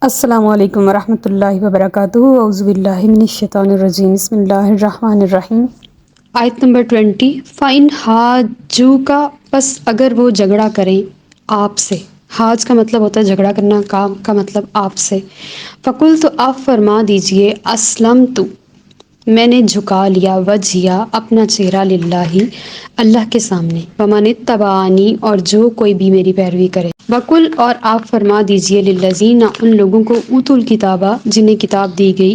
السلام علیکم ورحمۃ اللہ وبرکاتہ، اعوذ باللہ من الشیطان الرجیم، بسم اللہ الرحمن الرحیم۔ آیت نمبر 20، فَإِنْ حَاجُّوكَ، پس اگر وہ جھگڑا کریں آپ سے۔ حاج کا مطلب ہوتا ہے جھگڑا کرنا، کام کا مطلب آپ سے۔ فَقُلْ، تو آپ فرما دیجئے، اسلمت، میں نے جھکا لیا، وجہیا، اپنا چہرہ، للہ، اللہ کے سامنے، ومن اتبعنی، اور جو کوئی بھی میری پیروی کرے۔ وَقُلْ، اور آپ فرما دیجئے، للذین، ان لوگوں کو، اوتوا الکتاب، جنہیں کتاب دی گئی،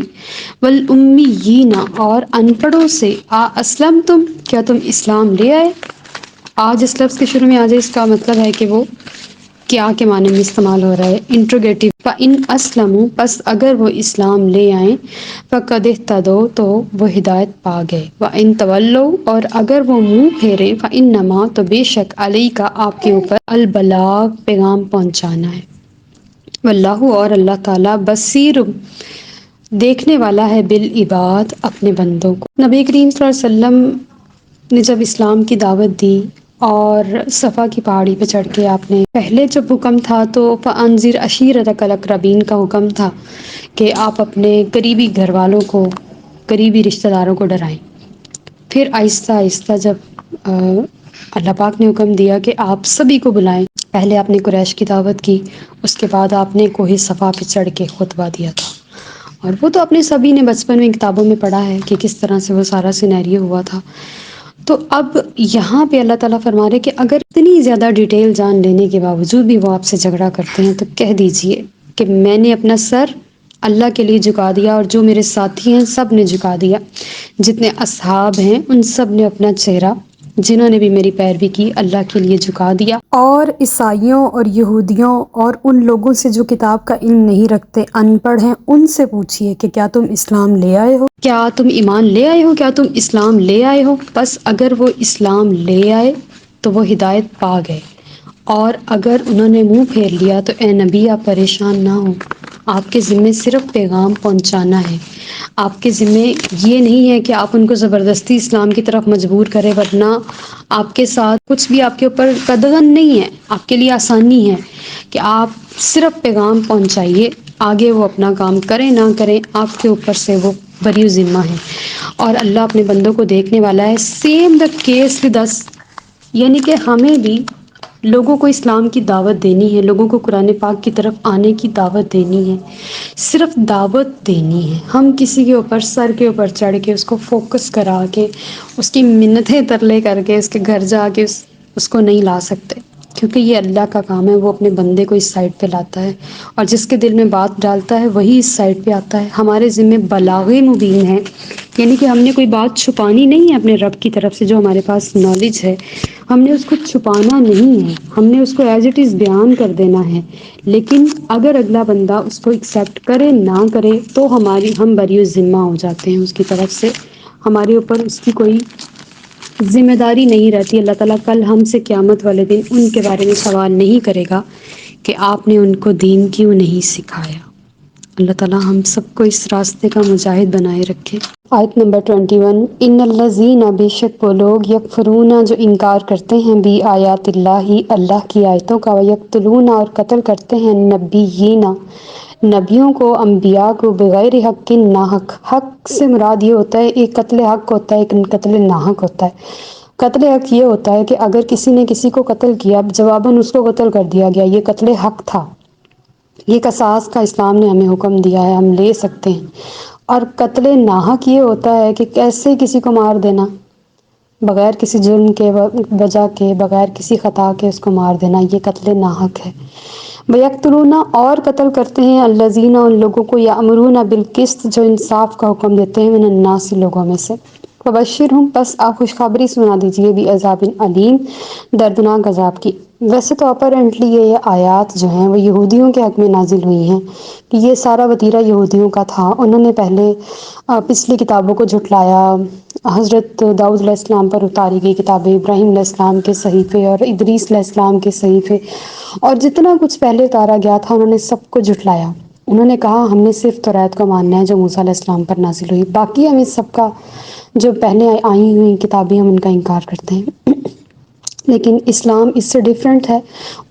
والامیین، اور ان پڑھوں سے، اسلمتم، کیا تم اسلام لے آئے؟ آج اس لفظ کے شروع میں آج اس کا مطلب ہے کہ وہ کیا کے معنی میں استعمال ہو رہا ہے، انٹروگیٹو۔ فَإِنْ أَسْلَمُوا، پس اگر وہ اسلام لے آئیں، فَقَدِ اهْتَدَوْا، تو وہ ہدایت پا گئے۔ وَإِنْ تَوَلَّوْا، اور اگر وہ منہ پھیرے، فَإِنَّمَا، تو بے شک، عَلَيْكَ، آپ کے اوپر، البلاغ، پیغام پہنچانا ہے۔ واللہ، اور اللہ تعالیٰ، بصیر، دیکھنے والا ہے، بالعباد، اپنے بندوں کو۔ نبی کریم صلی اللہ علیہ وسلم نے جب اسلام کی دعوت دی اور صفا کی پہاڑی پہ چڑھ کے آپ نے پہلے جب حکم تھا تو فَأَنذِرْ عَشِيرَتَكَ الْأَقْرَبِينَ کا حکم تھا کہ آپ اپنے قریبی گھر والوں کو، قریبی رشتہ داروں کو ڈرائیں۔ پھر آہستہ آہستہ جب اللہ پاک نے حکم دیا کہ آپ سبھی کو بلائیں، پہلے آپ نے قریش کی دعوت کی، اس کے بعد آپ نے کوہ صفا پہ چڑھ کے خطبہ دیا تھا۔ اور وہ تو اپنے سبھی نے بچپن میں کتابوں میں پڑھا ہے کہ کس طرح سے وہ سارا سینیریو ہوا تھا۔ تو اب یہاں پہ اللہ تعالیٰ فرما رہے کہ اگر اتنی زیادہ ڈیٹیل جان لینے کے باوجود بھی وہ آپ سے جھگڑا کرتے ہیں تو کہہ دیجئے کہ میں نے اپنا سر اللہ کے لیے جھکا دیا، اور جو میرے ساتھی ہیں سب نے جھکا دیا، جتنے اصحاب ہیں ان سب نے اپنا چہرہ، جنہوں نے بھی میری پیروی کی، اللہ کے لیے جھکا دیا۔ اور عیسائیوں اور یہودیوں اور ان لوگوں سے جو کتاب کا علم نہیں رکھتے، ان پڑھ ہیں، ان سے پوچھئے کہ کیا تم اسلام لے آئے ہو؟ کیا تم ایمان لے آئے ہو؟ کیا تم اسلام لے آئے ہو؟ بس اگر وہ اسلام لے آئے تو وہ ہدایت پا گئے، اور اگر انہوں نے منہ پھیر لیا تو اے نبی، آپ پریشان نہ ہوں، آپ کے ذمے صرف پیغام پہنچانا ہے۔ آپ کے ذمے یہ نہیں ہے کہ آپ ان کو زبردستی اسلام کی طرف مجبور کریں، ورنہ آپ کے ساتھ کچھ بھی آپ کے اوپر قدغن نہیں ہے، آپ کے لیے آسانی ہے کہ آپ صرف پیغام پہنچائیے، آگے وہ اپنا کام کریں نہ کریں، آپ کے اوپر سے وہ بری ذمہ ہے۔ اور اللہ اپنے بندوں کو دیکھنے والا ہے۔ سیم دا کیس ود اس، یعنی کہ ہمیں بھی لوگوں کو اسلام کی دعوت دینی ہے، لوگوں کو قرآن پاک کی طرف آنے کی دعوت دینی ہے، صرف دعوت دینی ہے۔ ہم کسی کے اوپر سر کے اوپر چڑھ کے اس کو فوکس کرا کے، اس کی منتیں ترلے کر کے، اس کے گھر جا کے اس کو نہیں لا سکتے، کیونکہ یہ اللہ کا کام ہے، وہ اپنے بندے کو اس سائڈ پہ لاتا ہے، اور جس کے دل میں بات ڈالتا ہے وہی اس سائڈ پہ آتا ہے۔ ہمارے ذمہ بلاغ مبین ہے، یعنی کہ ہم نے کوئی بات چھپانی نہیں ہے اپنے رب کی طرف سے، جو ہمارے پاس نالج ہے ہم نے اس کو چھپانا نہیں ہے، ہم نے اس کو ایز اٹ از بیان کر دینا ہے۔ لیکن اگر اگلا بندہ اس کو ایکسیپٹ کرے نہ کرے تو ہم بری الذمہ ہو جاتے ہیں اس کی طرف سے، ہمارے اوپر اس کی کوئی ذمہ داری نہیں رہتی۔ اللہ تعالیٰ کل ہم سے قیامت والے دن ان کے بارے میں سوال نہیں کرے گا کہ آپ نے ان کو دین کیوں نہیں سکھایا۔ اللہ تعالیٰ ہم سب کو اس راستے کا مجاہد بنائے رکھے۔ آیت نمبر 21، ان الذین، بے شک وہ لوگ، یکفرون، جو انکار کرتے ہیں، بھی آیات اللہ، اللہ کی آیتوں کا، ویقتلون، اور قتل کرتے ہیں، نبیین، نبیوں کو، انبیاء کو، بغیر حق، ناحق۔ حق سے مراد یہ ہوتا ہے، ایک قتل حق ہوتا ہے، ایک قتل ناحق ہوتا ہے۔ قتل حق یہ ہوتا ہے کہ اگر کسی نے کسی کو قتل کیا، جواباً اس کو قتل کر دیا گیا، یہ قتل حق تھا، یہ قصاص کا اسلام نے ہمیں حکم دیا ہے، ہم لے سکتے ہیں۔ اور قتل ناحق یہ ہوتا ہے کہ کیسے کسی کو مار دینا، بغیر کسی جرم کے، وجہ کے، بغیر کسی خطا کے اس کو مار دینا، یہ قتل ناحق ہے۔ وَيَقْتُلُونَ، اور قتل کرتے ہیں، الذین، ان لوگوں کو، یأمرون بالقسط، جو انصاف کا حکم دیتے ہیں، من الناس، لوگوں میں سے۔ فبشرہم، بس آپ خوشخبری سنا دیجئے، بعذاب علیم، دردناک عذاب کی۔ ویسے تو اپرنٹلی یہ آیات جو ہیں وہ یہودیوں کے حق میں نازل ہوئی ہیں، کہ یہ سارا وتیرہ یہودیوں کا تھا، انہوں نے پہلے پچھلی کتابوں کو جھٹلایا، حضرت داؤد علیہ السلام پر اتاری گئی کتابیں، ابراہیم علیہ السلام کے صحیفے اور ادریس علیہ السلام کے صحیفے، اور جتنا کچھ پہلے اتارا گیا تھا انہوں نے سب کو جھٹلایا۔ انہوں نے کہا ہم نے صرف توریت کو ماننا ہے جو موسیٰ علیہ السلام پر نازل ہوئی، باقی ہم اس سب کا، جو پہلے آئی ہوئی کتابیں، ہم ان کا انکار کرتے ہیں۔ لیکن اسلام اس سے ڈیفرنٹ ہے،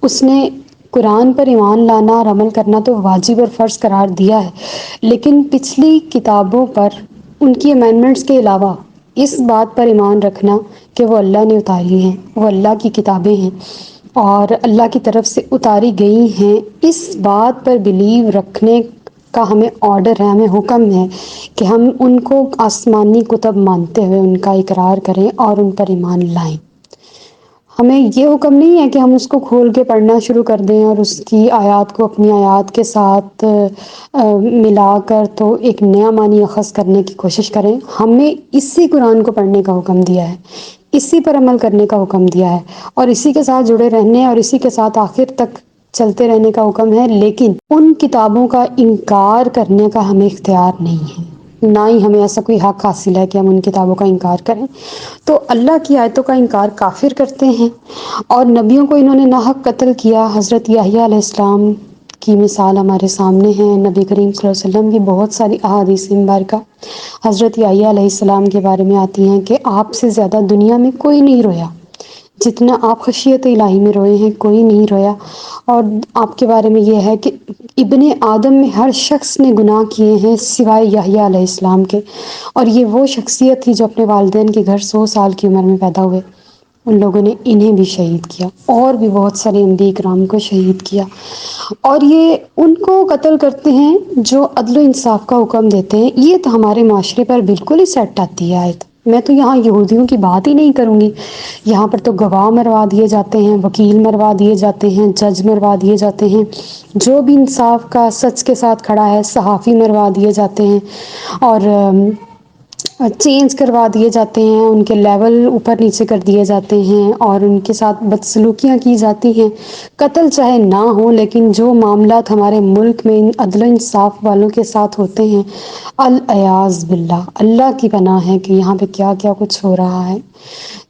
اس نے قرآن پر ایمان لانا اور عمل کرنا تو واجب اور فرض قرار دیا ہے، لیکن پچھلی کتابوں پر ان کی امینڈمنٹس کے علاوہ اس بات پر ایمان رکھنا کہ وہ اللہ نے اتاری ہیں، وہ اللہ کی کتابیں ہیں اور اللہ کی طرف سے اتاری گئی ہیں، اس بات پر بلیو رکھنے کا ہمیں آرڈر ہے، ہمیں حکم ہے کہ ہم ان کو آسمانی کتب مانتے ہوئے ان کا اقرار کریں اور ان پر ایمان لائیں۔ ہمیں یہ حکم نہیں ہے کہ ہم اس کو کھول کے پڑھنا شروع کر دیں اور اس کی آیات کو اپنی آیات کے ساتھ ملا کر تو ایک نیا معنی اخذ کرنے کی کوشش کریں۔ ہمیں اسی قرآن کو پڑھنے کا حکم دیا ہے، اسی پر عمل کرنے کا حکم دیا ہے اور اسی کے ساتھ جڑے رہنے اور اسی کے ساتھ آخر تک چلتے رہنے کا حکم ہے، لیکن ان کتابوں کا انکار کرنے کا ہمیں اختیار نہیں ہے، نہ ہی ہمیں ایسا کوئی حق حاصل ہے کہ ہم ان کتابوں کا انکار کریں۔ تو اللہ کی آیتوں کا انکار کافر کرتے ہیں اور نبیوں کو انہوں نے ناحق قتل کیا۔ حضرت یحییٰ علیہ السلام کی مثال ہمارے سامنے ہے، نبی کریم صلی اللہ علیہ وسلم کی بہت ساری احادیث مبارکہ حضرت یحییٰ علیہ السلام کے بارے میں آتی ہیں کہ آپ سے زیادہ دنیا میں کوئی نہیں رویا، جتنا آپ خشیت الہی میں روئے ہیں کوئی نہیں رویا۔ اور آپ کے بارے میں یہ ہے کہ ابن آدم میں ہر شخص نے گناہ کیے ہیں سوائے یحییٰ علیہ السلام کے، اور یہ وہ شخصیت تھی جو اپنے والدین کے گھر 100 سال کی عمر میں پیدا ہوئے، ان لوگوں نے انہیں بھی شہید کیا اور بھی بہت سارے انبیاء کرام کو شہید کیا، اور یہ ان کو قتل کرتے ہیں جو عدل و انصاف کا حکم دیتے ہیں۔ یہ تو ہمارے معاشرے پر بالکل ہی سیٹ آتی ہے آیت۔ میں تو یہاں یہودیوں کی بات ہی نہیں کروں گی، یہاں پر تو گواہ مروا دیے جاتے ہیں، وکیل مروا دیے جاتے ہیں، جج مروا دیے جاتے ہیں، جو بھی انصاف کا سچ کے ساتھ کھڑا ہے صحافی مروا دیے جاتے ہیں، اور چینج کروا دیے جاتے ہیں، ان کے لیول اوپر نیچے کر دیے جاتے ہیں اور ان کے ساتھ بدسلوکیاں کی جاتی ہیں۔ قتل چاہے نہ ہو، لیکن جو معاملات ہمارے ملک میں عدل و انصاف والوں کے ساتھ ہوتے ہیں، العیاذ باللہ، اللہ کی پناہ ہے کہ یہاں پہ کیا کیا کچھ ہو رہا ہے۔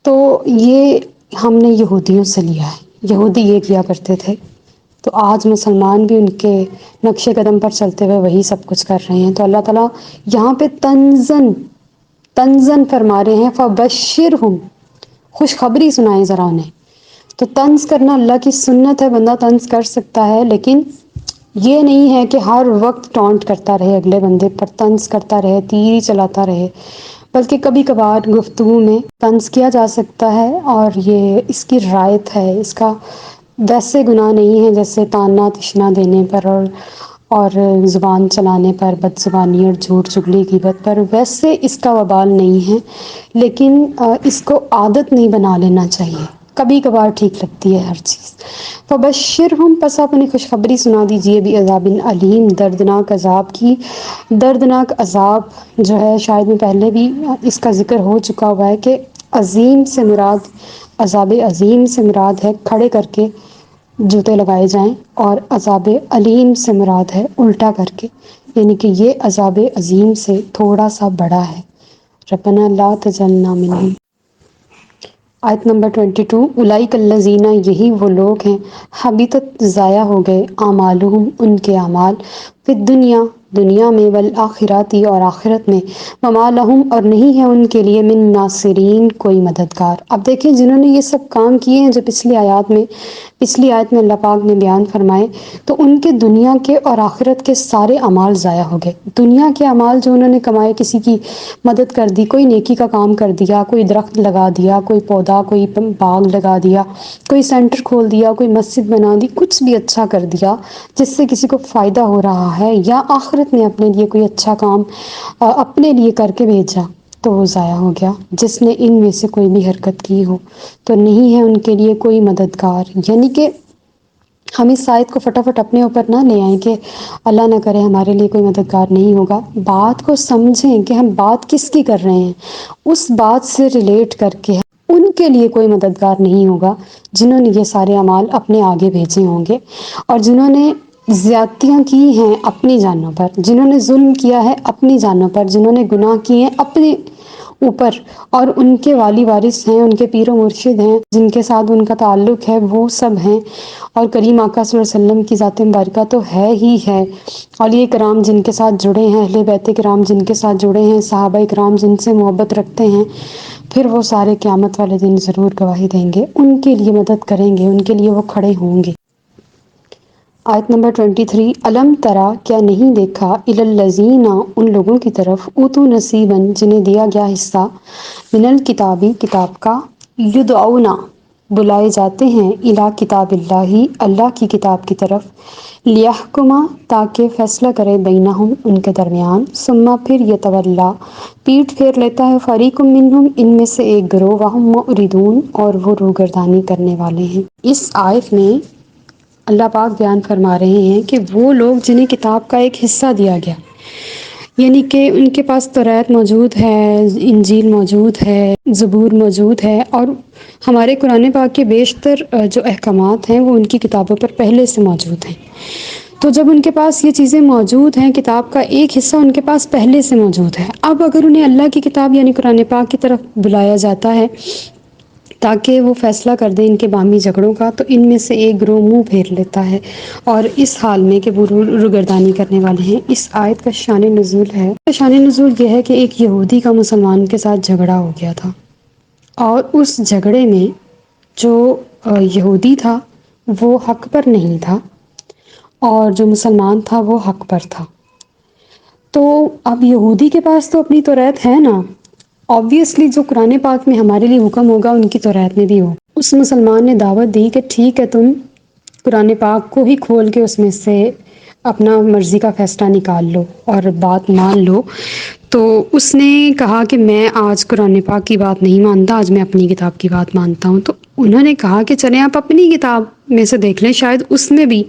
تو یہ ہم نے یہودیوں سے لیا ہے، یہودی یہ کیا کرتے تھے، تو آج مسلمان بھی ان کے نقش قدم پر چلتے ہوئے وہی سب کچھ کر رہے ہیں۔ تو اللہ تعالیٰ یہاں پہ طنزاً فرما رہے ہیں فَبَشِّرْهُم، خوشخبری سنائیں ذرا انہیں۔ تو طنز کرنا اللہ کی سنت ہے، بندہ طنز کر سکتا ہے، لیکن یہ نہیں ہے کہ ہر وقت ٹونٹ کرتا رہے، اگلے بندے پر طنز کرتا رہے، تیر چلاتا رہے، بلکہ کبھی کبھار گفتگو میں طنز کیا جا سکتا ہے، اور یہ اس کی رعایت ہے، اس کا ویسے گناہ نہیں ہے جیسے طعنہ تشنہ دینے پر اور زبان چلانے پر، بد زبانی اور جھوٹ چگلی غیبت پر، ویسے اس کا وبال نہیں ہے، لیکن اس کو عادت نہیں بنا لینا چاہیے، کبھی کبھار ٹھیک لگتی ہے ہر چیز۔ فبشرہم، پس آپ انہیں خوشخبری سنا دیجئے، بعذاب علیم، دردناک عذاب کی۔ دردناک عذاب جو ہے شاید میں پہلے بھی اس کا ذکر ہو چکا ہوا ہے کہ عظیم سے مراد، عذاب عظیم سے مراد ہے کھڑے کر کے جوتے لگائے جائیں، اور عذاب علیم سے مراد ہے الٹا کر کے، یعنی کہ یہ عذاب عظیم سے تھوڑا سا بڑا ہے۔ ربنا لا تجعلنا منہم۔ آیت نمبر 22، اولئک الذین، یہی وہ لوگ ہیں، حبطت، ضائع ہو گئے، اعمالہم، ان کے اعمال، فی الدنیا، دنیا میں، والآخرۃ، اور آخرت میں، وما لہم، اور نہیں ہے ان کے لیے، من ناصرین، کوئی مددگار۔ اب دیکھیں جنہوں نے یہ سب کام کیے ہیں جو پچھلی آیت میں اللہ پاک نے بیان فرمائے، تو ان کے دنیا کے اور آخرت کے سارے اعمال ضائع ہو گئے۔ دنیا کے اعمال جو انہوں نے کمائے، کسی کی مدد کر دی، کوئی نیکی کا کام کر دیا، کوئی درخت لگا دیا، کوئی پودا، کوئی باغ لگا دیا، کوئی سینٹر کھول دیا، کوئی مسجد بنا دی، کچھ بھی اچھا کر دیا جس سے کسی کو فائدہ ہو رہا ہے، یا آخرت میں اپنے لیے کوئی اچھا کام اپنے لیے کر کے بھیجا، تو وہ ضائع ہو گیا۔ جس نے ان میں سے کوئی بھی حرکت کی ہو تو نہیں ہے ان کے لیے کوئی مددگار۔ یعنی کہ ہم اس آیت کو فٹافٹ اپنے اوپر نہ لے آئیں کہ اللہ نہ کرے ہمارے لیے کوئی مددگار نہیں ہوگا۔ بات کو سمجھیں کہ ہم بات کس کی کر رہے ہیں، اس بات سے ریلیٹ کر کے ان کے لیے کوئی مددگار نہیں ہوگا جنہوں نے یہ سارے اعمال اپنے آگے بھیجے ہوں گے، اور جنہوں نے زیادتیاں کی ہیں اپنی جانوں پر، جنہوں نے ظلم کیا ہے اپنی جانوں پر، جنہوں نے گناہ کیے ہیں اپنے اوپر، اور ان کے والی وارث ہیں، ان کے پیر و مرشد ہیں، جن کے ساتھ ان کا تعلق ہے، وہ سب ہیں، اور کریم آقا صلی اللہ علیہ وسلم کی ذات مبارکہ تو ہے ہی ہے، اولیاء کرام جن کے ساتھ جڑے ہیں، اہل بیت کرام جن کے ساتھ جڑے ہیں، صحابہ کرام جن سے محبت رکھتے ہیں، پھر وہ سارے قیامت والے دن ضرور گواہی دیں گے، ان کے لیے مدد کریں گے، ان کے لیے وہ کھڑے ہوں گے۔ آیت نمبر 23، علم ترا کیا نہیں دیکھا، الی الذین ان لوگوں کی طرف، اوتوا نصیبا جنہیں دیا گیا حصہ، من الکتابی کتاب کا، یدعون بلائے جاتے ہیں، الی کتاب اللہ اللہ کی کتاب کی طرف، لیحکم تاکہ فیصلہ کرے، بینہم ان کے درمیان، ثم پھر یتولا پیٹھ پھیر لیتا ہے، فریق منہم ان میں سے ایک گروہ، وہم معرضون اور وہ روگردانی کرنے والے ہیں۔ اس آیت میں اللہ پاک بیان فرما رہے ہیں کہ وہ لوگ جنہیں کتاب کا ایک حصہ دیا گیا، یعنی کہ ان کے پاس توریت موجود ہے، انجیل موجود ہے، زبور موجود ہے، اور ہمارے قرآن پاک کے بیشتر جو احکامات ہیں وہ ان کی کتابوں پر پہلے سے موجود ہیں۔ تو جب ان کے پاس یہ چیزیں موجود ہیں، کتاب کا ایک حصہ ان کے پاس پہلے سے موجود ہے، اب اگر انہیں اللہ کی کتاب یعنی قرآن پاک کی طرف بلایا جاتا ہے تاکہ وہ فیصلہ کر دیں ان کے باہمی جھگڑوں کا، تو ان میں سے ایک گروہ منہ پھیر لیتا ہے اور اس حال میں کہ وہ روگردانی کرنے والے ہیں۔ اس آیت کا شان نزول ہے، شان نزول یہ ہے کہ ایک یہودی کا مسلمان کے ساتھ جھگڑا ہو گیا تھا، اور اس جھگڑے میں جو یہودی تھا وہ حق پر نہیں تھا اور جو مسلمان تھا وہ حق پر تھا۔ تو اب یہودی کے پاس تو اپنی توریت ہے نا، آبویسلی جو قرآن پاک میں ہمارے لیے حکم ہوگا ان کی توریت میں بھی ہو۔ اس مسلمان نے دعوت دی کہ ٹھیک ہے، تم قرآن پاک کو ہی کھول کے اس میں سے اپنا مرضی کا فیصلہ نکال لو اور بات مان لو۔ تو اس نے کہا کہ میں آج قرآن پاک کی بات نہیں مانتا، آج میں اپنی کتاب کی بات مانتا ہوں۔ تو انہوں نے کہا کہ چلیں آپ اپنی کتاب میں سے دیکھ لیں، شاید اس میں بھی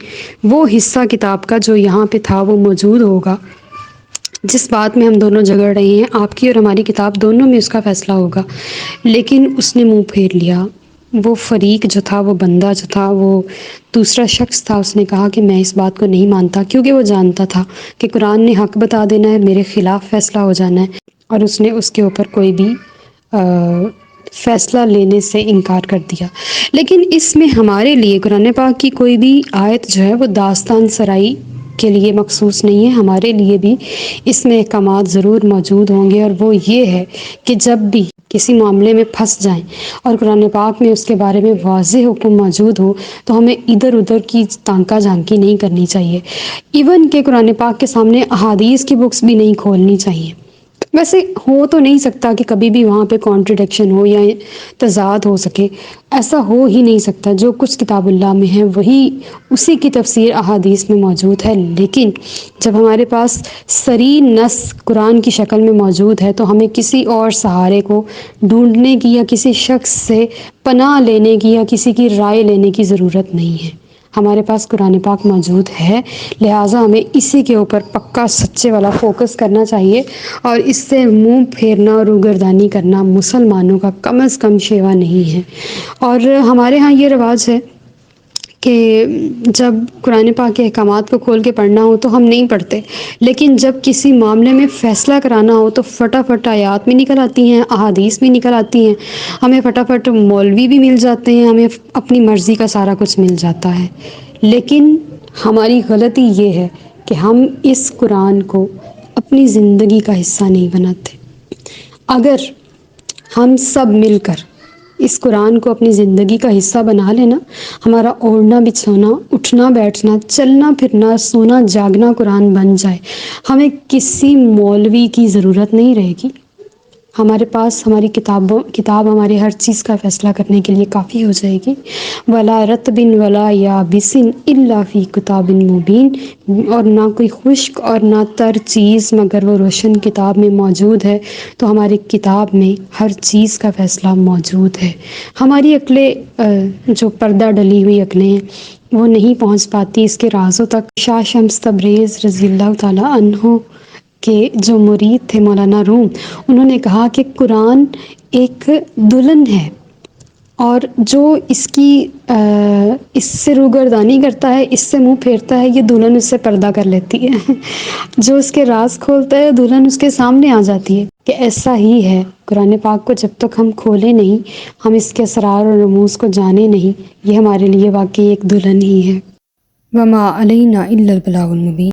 وہ حصہ کتاب کا جو یہاں پہ تھا وہ موجود ہوگا، جس بات میں ہم دونوں جھگڑ رہے ہیں، آپ کی اور ہماری کتاب دونوں میں اس کا فیصلہ ہوگا۔ لیکن اس نے منہ پھیر لیا، وہ فریق جو تھا، وہ بندہ جو تھا، وہ دوسرا شخص تھا، اس نے کہا کہ میں اس بات کو نہیں مانتا، کیونکہ وہ جانتا تھا کہ قرآن نے حق بتا دینا ہے، میرے خلاف فیصلہ ہو جانا ہے، اور اس نے اس کے اوپر کوئی بھی فیصلہ لینے سے انکار کر دیا۔ لیکن اس میں ہمارے لیے قرآن پاک کی کوئی بھی آیت جو ہے وہ داستان سرائی کے لیے مخصوص نہیں ہے، ہمارے لیے بھی اس میں احکامات ضرور موجود ہوں گے، اور وہ یہ ہے کہ جب بھی کسی معاملے میں پھنس جائیں اور قرآن پاک میں اس کے بارے میں واضح حکم موجود ہو تو ہمیں ادھر ادھر کی تانکا جھانکی نہیں کرنی چاہیے، ایون کہ قرآن پاک کے سامنے احادیث کی بکس بھی نہیں کھولنی چاہیے۔ ویسے ہو تو نہیں سکتا کہ کبھی بھی وہاں پہ کانٹرڈکشن ہو یا تضاد ہو سکے، ایسا ہو ہی نہیں سکتا، جو کچھ کتاب اللہ میں ہے وہی اسی کی تفسیر احادیث میں موجود ہے۔ لیکن جب ہمارے پاس صریح نص قرآن کی شکل میں موجود ہے تو ہمیں کسی اور سہارے کو ڈھونڈنے کی یا کسی شخص سے پناہ لینے کی یا کسی کی رائے لینے کی ضرورت نہیں ہے، ہمارے پاس قرآن پاک موجود ہے، لہٰذا ہمیں اسی کے اوپر پکا سچے والا فوکس کرنا چاہیے، اور اس سے منہ پھیرنا اور روگردانی کرنا مسلمانوں کا کم از کم شیوا نہیں ہے۔ اور ہمارے ہاں یہ رواج ہے کہ جب قرآن پاک کے احکامات کو کھول کے پڑھنا ہو تو ہم نہیں پڑھتے، لیکن جب کسی معاملے میں فیصلہ کرانا ہو تو فٹافٹ آیات میں نکل آتی ہیں، احادیث میں نکل آتی ہیں، ہمیں فٹافٹ مولوی بھی مل جاتے ہیں، ہمیں اپنی مرضی کا سارا کچھ مل جاتا ہے۔ لیکن ہماری غلطی یہ ہے کہ ہم اس قرآن کو اپنی زندگی کا حصہ نہیں بناتے۔ اگر ہم سب مل کر اس قرآن کو اپنی زندگی کا حصہ بنا لینا، ہمارا اوڑھنا بچھونا، اٹھنا بیٹھنا، چلنا پھرنا، سونا جاگنا قرآن بن جائے، ہمیں کسی مولوی کی ضرورت نہیں رہے گی، ہمارے پاس ہماری کتاب ہمارے ہر چیز کا فیصلہ کرنے کے لیے کافی ہو جائے گی۔ ولا رطب ولا یابس الا فی کتاب مبین، اور نہ کوئی خشک اور نہ تر چیز مگر وہ روشن کتاب میں موجود ہے۔ تو ہماری کتاب میں ہر چیز کا فیصلہ موجود ہے۔ ہماری عقلیں جو پردہ ڈلی ہوئی عقلیں ہیں وہ نہیں پہنچ پاتی اس کے رازوں تک۔ شاہ شمس تبریز رضی اللہ تعالیٰ عنہ کے جو مرید تھے مولانا روم، انہوں نے کہا کہ قرآن ایک دلہن ہے، اور جو اس سے روگردانی کرتا ہے، اس سے منہ پھیرتا ہے، یہ دلہن اس سے پردہ کر لیتی ہے جو اس کے راز کھولتا ہے دلہن اس کے سامنے آ جاتی ہے۔ کہ ایسا ہی ہے قرآن پاک کو جب تک ہم کھولے نہیں، ہم اس کے اسرار اور رموز کو جانے نہیں، یہ ہمارے لیے واقعی ایک دلہن ہی ہے۔ وما علینا الا البلاغ المبین۔